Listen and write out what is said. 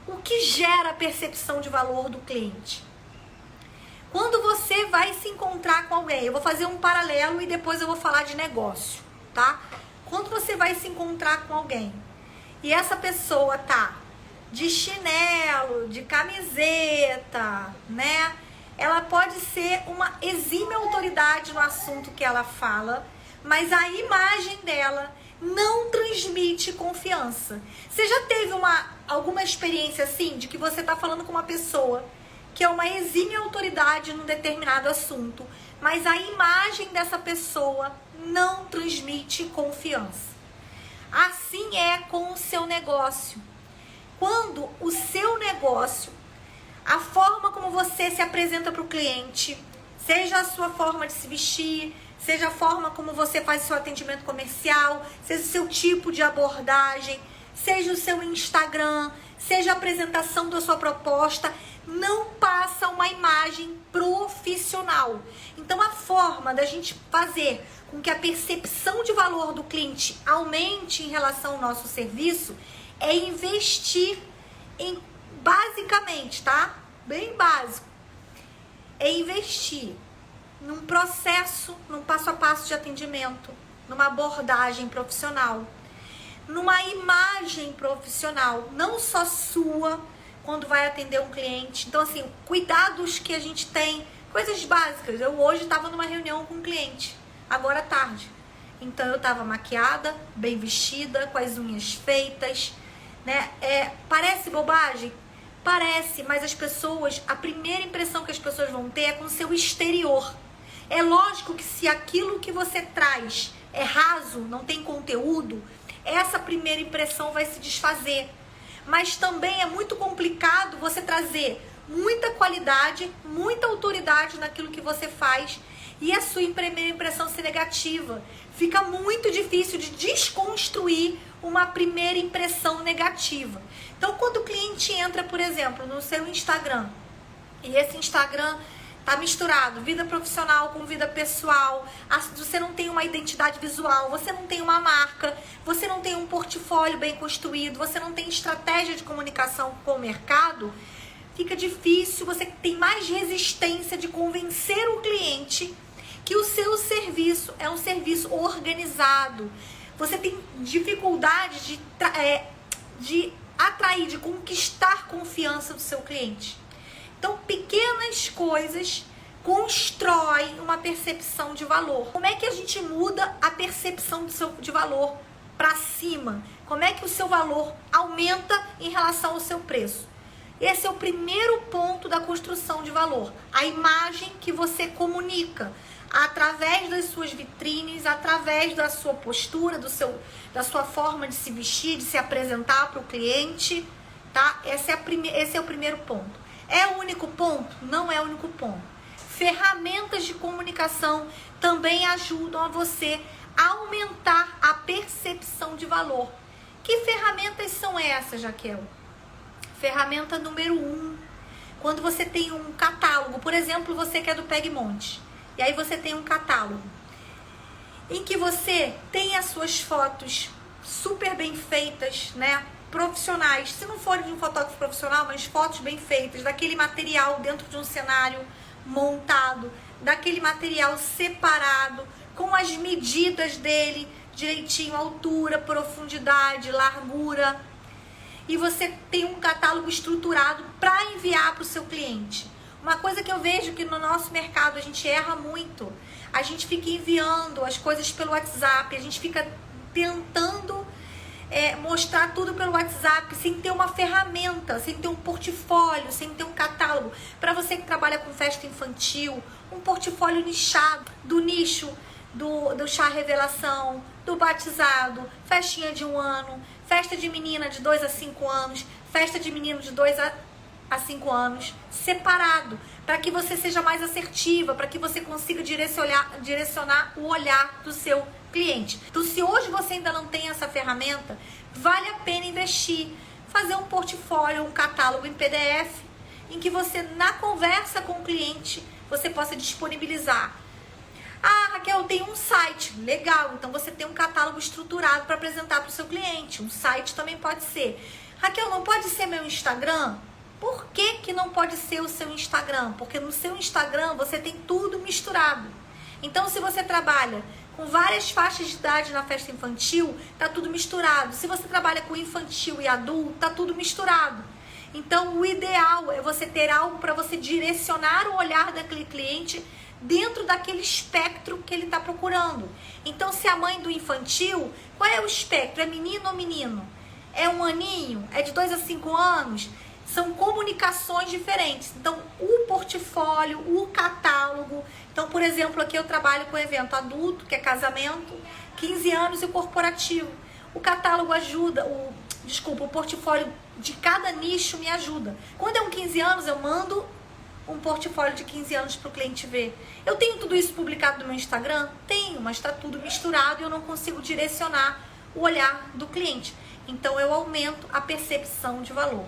O que gera a percepção de valor do cliente? Quando você vai se encontrar com alguém, eu vou fazer um paralelo e depois eu vou falar de negócio, tá? Quando você vai se encontrar com alguém e essa pessoa tá de chinelo, de camiseta, né? Ela pode ser uma exímia autoridade no assunto que ela fala, mas a imagem dela não transmite confiança. Você já teve alguma experiência assim, de que você tá falando com uma pessoa que é uma exímia autoridade num determinado assunto, mas a imagem dessa pessoa não transmite confiança? Assim é com o seu negócio. Quando o seu negócio, a forma como você se apresenta para o cliente, seja a sua forma de se vestir, seja a forma como você faz seu atendimento comercial, seja o seu tipo de abordagem, seja o seu Instagram, seja a apresentação da sua proposta, não passa uma imagem profissional. Então a forma da gente fazer com que a percepção de valor do cliente aumente em relação ao nosso serviço é investir em, basicamente, tá? Bem básico. É investir num processo, num passo a passo de atendimento, numa abordagem profissional, numa imagem profissional, não só sua, quando vai atender um cliente. Então, assim, cuidados que a gente tem, coisas básicas. Eu hoje estava numa reunião com um cliente, agora à tarde. Então, eu estava maquiada, bem vestida, com as unhas feitas, né? Parece bobagem? Parece, mas as pessoas, a primeira impressão que as pessoas vão ter é com o seu exterior. É lógico que se aquilo que você traz é raso, não tem conteúdo, essa primeira impressão vai se desfazer. Mas também é muito complicado você trazer muita qualidade, muita autoridade naquilo que você faz e a sua primeira impressão ser negativa. Fica muito difícil de desconstruir uma primeira impressão negativa. Então, quando o cliente entra, por exemplo, no seu Instagram, e esse Instagram tá misturado vida profissional com vida pessoal, você não tem uma identidade visual, você não tem uma marca, você não tem um portfólio bem construído, você não tem estratégia de comunicação com o mercado, fica difícil, você tem mais resistência de convencer o cliente que o seu serviço é um serviço organizado. Você tem dificuldade de atrair, de conquistar confiança do seu cliente. Então, pequenas coisas constroem uma percepção de valor. Como é que a gente muda a percepção de valor para cima? Como é que o seu valor aumenta em relação ao seu preço? Esse é o primeiro ponto da construção de valor. A imagem que você comunica através das suas vitrines, através da sua postura, da sua forma de se vestir, de se apresentar para o cliente, tá? Esse é o primeiro ponto. É o único ponto? Não é o único ponto. Ferramentas de comunicação também ajudam a você a aumentar a percepção de valor. Que ferramentas são essas, Jaquel? Ferramenta número 1. Quando você tem um catálogo, por exemplo, você que é do Pegmonte, e aí você tem um catálogo em que você tem as suas fotos super bem feitas, né? Profissionais, se não for de um fotógrafo profissional, mas fotos bem feitas, daquele material dentro de um cenário montado, daquele material separado, com as medidas dele, direitinho, altura, profundidade, largura. E você tem um catálogo estruturado para enviar para o seu cliente. Uma coisa que eu vejo que no nosso mercado a gente erra muito, a gente fica enviando as coisas pelo WhatsApp, a gente fica tentando mostrar tudo pelo WhatsApp, sem ter uma ferramenta, sem ter um portfólio, sem ter um catálogo. Para você que trabalha com festa infantil, um portfólio nichado, do nicho do chá revelação, do batizado, festinha de 1 ano, festa de menina de 2 a 5 anos, festa de menino de 2 a 5 anos, separado, para que você seja mais assertiva, para que você consiga direcionar o olhar do seu cliente. Então, se hoje você ainda não tem essa ferramenta, vale a pena investir, fazer um portfólio, um catálogo em PDF, em que você, na conversa com o cliente, você possa disponibilizar. Ah, Raquel, tem um site. Legal, então você tem um catálogo estruturado para apresentar para o seu cliente. Um site também pode ser. Raquel, não pode ser meu Instagram? Por que que não pode ser o seu Instagram? Porque no seu Instagram você tem tudo misturado. Então, se você trabalha com várias faixas de idade na festa infantil, tá tudo misturado. Se você trabalha com infantil e adulto, tá tudo misturado. Então, o ideal é você ter algo para você direcionar o olhar daquele cliente dentro daquele espectro que ele está procurando. Então, se a mãe do infantil, qual é o espectro? É menino ou menino? É um aninho? É de 2 a 5 anos? São comunicações diferentes. Então, o portfólio, o catálogo. Então, por exemplo, aqui eu trabalho com evento adulto, que é casamento, 15 anos e corporativo. O catálogo ajuda, o portfólio de cada nicho me ajuda. Quando é um 15 anos, eu mando um portfólio de 15 anos para o cliente ver. Eu tenho tudo isso publicado no meu Instagram? Tenho, mas está tudo misturado e eu não consigo direcionar o olhar do cliente. Então, eu aumento a percepção de valor.